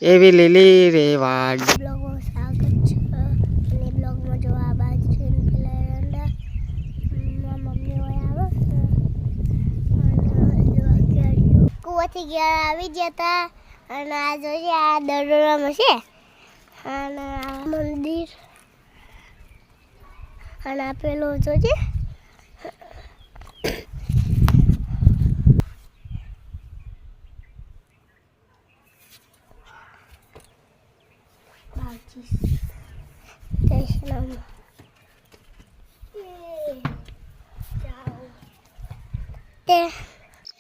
એવી લીલી રેવાડી બ્લોગમાં સ્વાગત છે અને બ્લોગમાં જો આ બાજુ છે ને પેલા એરંડા મમ્મી હોય આવે અને જો અત્યારે કુવાથી ગયા આવી ગયા હતા અને આ જોઈએ આ દરોડામાં છે અને આ મંદિર અને આ પેલો જોજે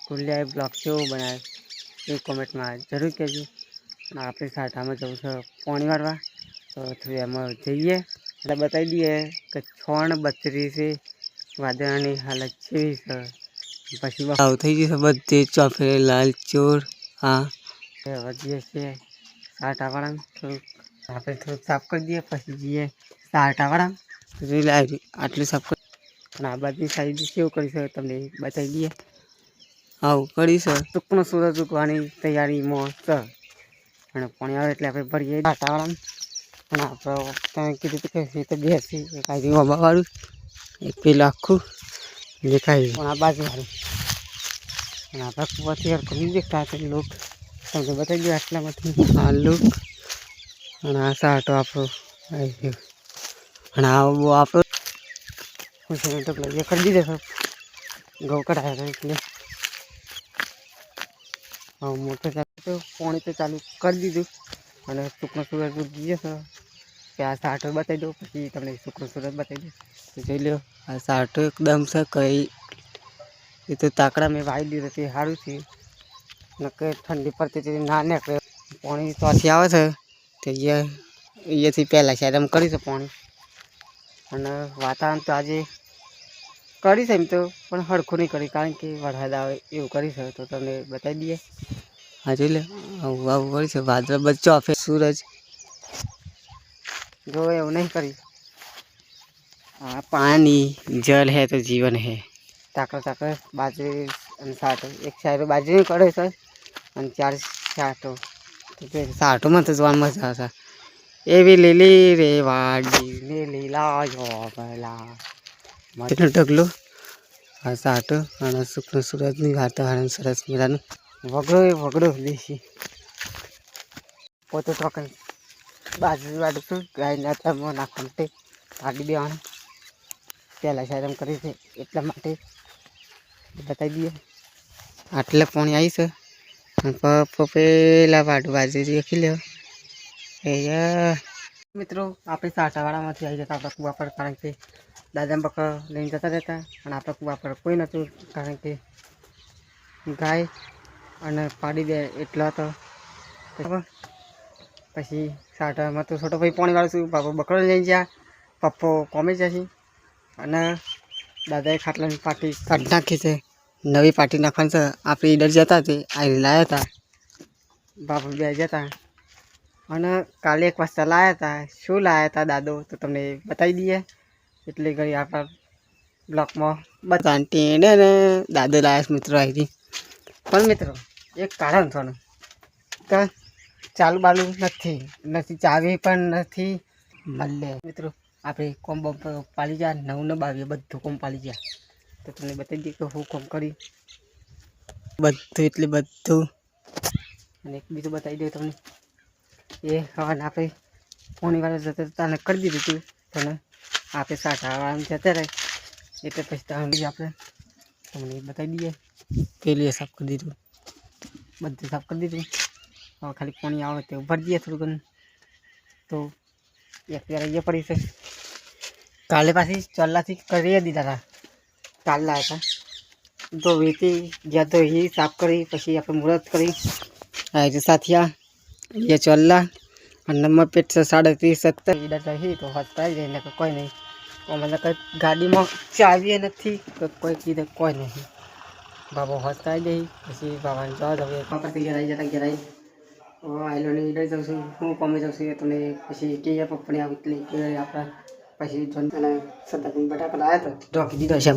કુલિયા બ્લોગ કેવું બનાવે એ કોમેન્ટમાં જરૂર કહેજો. અને આપણે સાઠામાં જવું છે પાણી વાળવા, તો થોડી એમાં જઈએ એટલે બતાવી દઈએ કે 6:32 વાદળાની હાલત કેવી છે. પછી આવું થઈ ગયું છે બધે ચોફે લાલ ચોર. હા વધીએ છીએ સાઠાવાળા, થોડુંક આપણે થોડુંક સાફ કરી દઈએ પછી જઈએ સાઠાવાળા. આટલું સાફ કરી અને આ બાજુની સાઈડ કેવું કરી છે તમને બતાવી દઈએ. આવું કરી છે ટૂંકનો સૂરજ ઉગવાની તૈયારીમાં છે અને પાણી આવે એટલે આપણે ભરીએ સાઠાવાળા. અને આપણે તમે કીધું કે તો બેસી કાંઈ વાળું એક પેલું આખું દેખાય પણ આ બાજુ વાળું અને આપણા કુવાથી હરખું દેખાય છે લોક તમને બતાવી દઈએ આટલામાંથી આ લુક. અને આ સાટો આપણો આવી ગયો અને આ આપણો ખુશીનો ટકલો એ કરી દીધો ઘઉં કઢાયા એટલે હવે મોટો ચાલુ તો પાણી તો ચાલુ કરી દીધું અને શુક્ર સૂરજ ઉગી છે કે આ સાટો બતાવી દઉં પછી તમને શુક્ર સૂરજ બતાવી દઉં તો જોઈ લો. આ સાટો એકદમ છે કઈ એ તો તાકડા મેં વાવી દીધો તે સારું છે નકે ઠંડી પડતી ના નીકળે. પાણી ત્યાંથી આવે છે તે અહીંયાથી પહેલાં સાઈડ એમ કરી છે પાણી. અને વાતાવરણ તો આજે કરી છે એમ તો પણ હરખું નહીં કરી કારણ કે વરસાદ આવે એવું કરી છે તો તમને બતાવી દઈએ. હા જોઈ લે આવું આવું કરી છે વાદળ બચ્ચો આપે સૂરજ જો એવું નહીં કરી. હા પાણી જલ હે તો જીવન હે. તાકડે બાજરી અને સાટો એક સાઈડ બાજરી કરે છે અને 4 સાટો સાટોમાં તો જોવાની મજા આવશે. એવી લીલી રેવાડી ને લીલા જોગલા એટલું ઢગલું આ સાટો અને શુક્ર સૂરજની વાતાવરણ સરસ મજાનું વગડો દેશી પોતે તો કંઈ બાજરી વાળું ગાયના તરમાં નાખવાનું તે કાઢી દેવાનું પહેલાં સાઈડ એમ કરી છે એટલા માટે બતાવી દઈએ. આટલે પાણી આવી છે પેલા વાટું બાજરી રાખી લે. મિત્રો આપણે સાઠાવાળામાંથી આવી જતા આપણા કુવા પર કારણ કે દાદા બકરા લઈને જતા રહેતા અને આપણા કુવા પર કોઈ નહોતું કારણ કે ગાય અને પાડી દે એટલા તો પછી સાઠામાં તો છોટો ભાઈ પાણી વાળું બાપા બકરો લઈને ગયા પપ્પો કોમે જશે અને દાદાએ ખાટલાની પાટી કાઢી નાખી છે નવી પાટી નાખવાની છે. આપણે ઈડર જતા તે આ લાવ્યા હતા બાપા બે જતા અને કાલે 1 વાજતા લાવ્યા હતા. શું લાવ્યા હતા દાદો તો તમને બતાવી દઈએ એટલે ઘડી આપણા બ્લોકમાં બતાવી ને દાદો લાવ્યા મિત્રો આવી પણ મિત્રો એક કારણ થોડું તો ચાલુ બાલુ નથી ચાવી પણ નથી મળે. મિત્રો આપણે કોમ બમ પાલી ગયા 9 ને 22 બધું કોમ પાલી ગયા તો તમને બતાવી દઈએ કે હું કોમ કરી બધું એટલે બધું. અને એક બીજું બતાવી દઉં તમને એ હવાને આપણે પાણી વાળા જતા તને કરી દીધું હતું પણ આપણે સાઠાવાળા જતા રહે એટલે પછી આપણે તમને બતાવી દઈએ. પેલી સાફ કરી દીધું બધું સાફ કરી દીધું. હવે ખાલી પાણી આવે તો ભરી દઈએ થોડું ઘણું તો એક વાર પડી છે. કાલે પાછી ચોલ્લાથી કરી દીધા હતા કાલ લાવ્યા હતા તો વેચી જ્યાં તો એ સાફ કરી પછી આપણે મુહૂર્ત કરી આ સાથિયા એ ચોલ્લા અને નંબર પેટ છે 37 ઈડા રહી તો હોસ્પિટલ જઈને કોઈ નહીં મને કંઈ ગાડીમાં ચાવીએ નથી કોઈ કીધે કોઈ નહીં બાબા હોસ્પિટલ જઈ પછી બાબાને જવા દઉં પરથી ઘેરાઈ ઘેરાઈ આઈલોની ઈડર જાઉં છું હું કોમે જાઉં છું તમને પછી કે પપ્પાને આવી એટલે આપણા પછી અને સદાભાઈ બટાકા લાવ્યા તો ઢોકી દીધો છે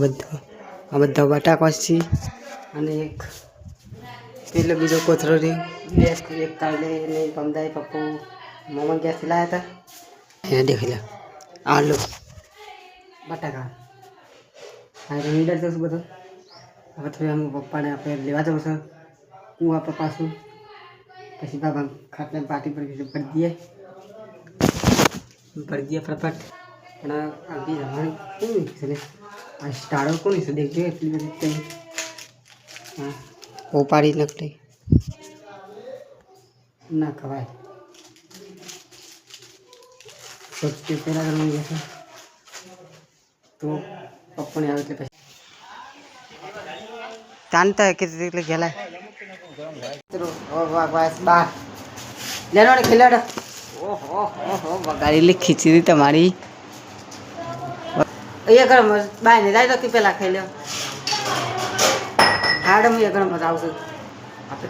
આ બધા બટાકા છે અને એક પેલો બીજો કોથરો રહ્યો ગેસ એક કાલે ને પમદાય પપ્પુ મોમાં ગેસથી લાવ્યા હતા અહીંયા દેખી લે આલુ બટાકા હા તો નીડર જશું બધું હવે થોડી આમ પપ્પાને આપણે લેવા જવું છે કુવા પર પાછું પછી બાબા ખાટલા પાટી પર ભરી દઈએ ફટાફટ પણ આગળ જવાનું કોની છે ને આ સ્ટાળો કોની છે દેખજો એટલી બધી કંઈ હા ઓપાડી નકલી ના ખવાય તો પહેલાં કરવાનું જશે તો પપ્પાને આવે એટલે પછી જાણતા કે એટલે ગયેલા બસ બાર લેનો ખેલાડો ઓહો ઓહો વગાડેલી ખીચડી તમારી અહીંયા ગરમ બાય ને જાય તો પેલા ખાઈ લો હાડ હું એ ગરમ મજા આવશે આપણે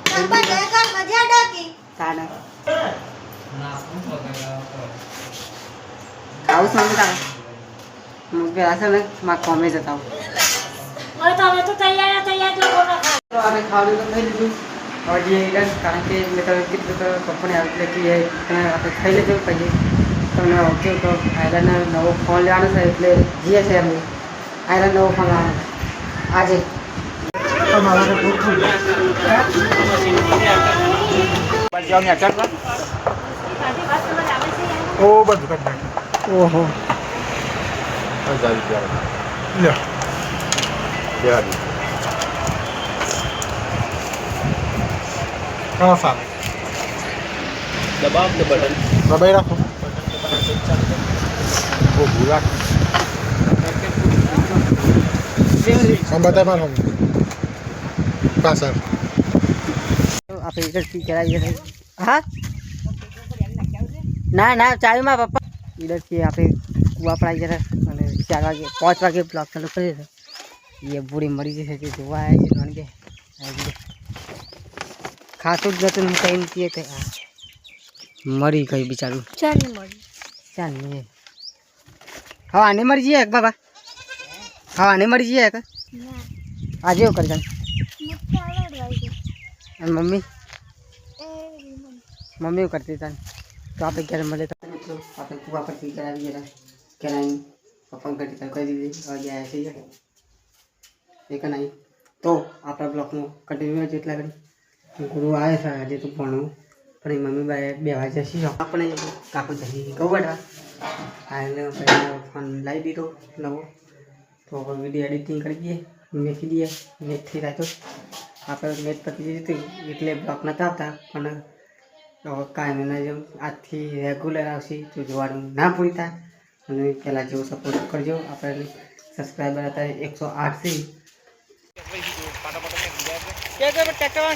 ખાવું છું તારે હું પેલા છે ને મારા કોમે જતા હું આપણે ખાવાનું તો ખાઈ લીધું હવે કારણ કે મેં તો કીધું તો પપ્પાને એટલે કે આપણે ખાઈ લીધું પછી તમને ઓકે તો આયરન નવો ફોન લેવાનો છે એટલે જઈએ છે અમે આયરન નવો ફોન લાવવાનો આજે ઓહો दबाव के बटन दबाई रखो वो भूरा हम बताए मार हम पासर આપણે ઈડરથી કરાવીએ હા ના ના ચાવીમાં પપ્પા ઈડરથી આપણે કુવા પર આવી જતા અને 4 વાગે 5 વાગે બ્લોક ચાલુ કરી દીધો એ બુરી મરી જશે તે જોવા આવ્યા છે કારણ કે ખાતું જ નતું કઈ નથી તે મરી ગઈ બિચારું ચાલ નહીં હા આને મરી જઈએ બાબા હા આને મરી જઈએ આજે એવું કરી અને મમ્મી એવું કરતી હતા તો આપણે ક્યારે મળે તો આપણે કુવા પરથી કરાવી ગયા કરાવી પપ્પા કરતી કરી દીધી વાગે આવ્યા છે એક નહીં તો આપણા બ્લોકમાં કન્ટિન્યુ જેટલા કરી ગુરુ આવે છે આજે તો ભણવું પણ મમ્મી બાએ 2 વાગ્યા છીએ આપણે કાકુ જઈ કહું બેઠા આ એટલે ફોન લાવી દીધો નવો તો વિડીયો એડિટિંગ કરી દઈએ મેકી દઈએ મેચ થઈ જાય તો આપણે મેચ પતી જતી એટલે બ્લોક નહોતા આવતા પણ કાંઈ ના જેમ આજથી રેગ્યુલર આવશે તો જોવાનું ના ભૂલતા અને પહેલાં જેવો સપોર્ટ કરજો આપણે સબસ્ક્રાઈબર હતા 108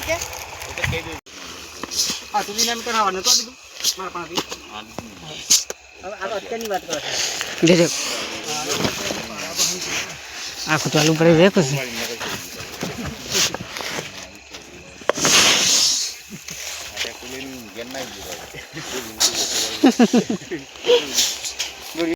છે હા તું નામ કરાવવાનું તો દીધું મારા પાસેથી હવે આ અત્યારની વાત કરો દેજો આખું ચાલુ કરી દે પછી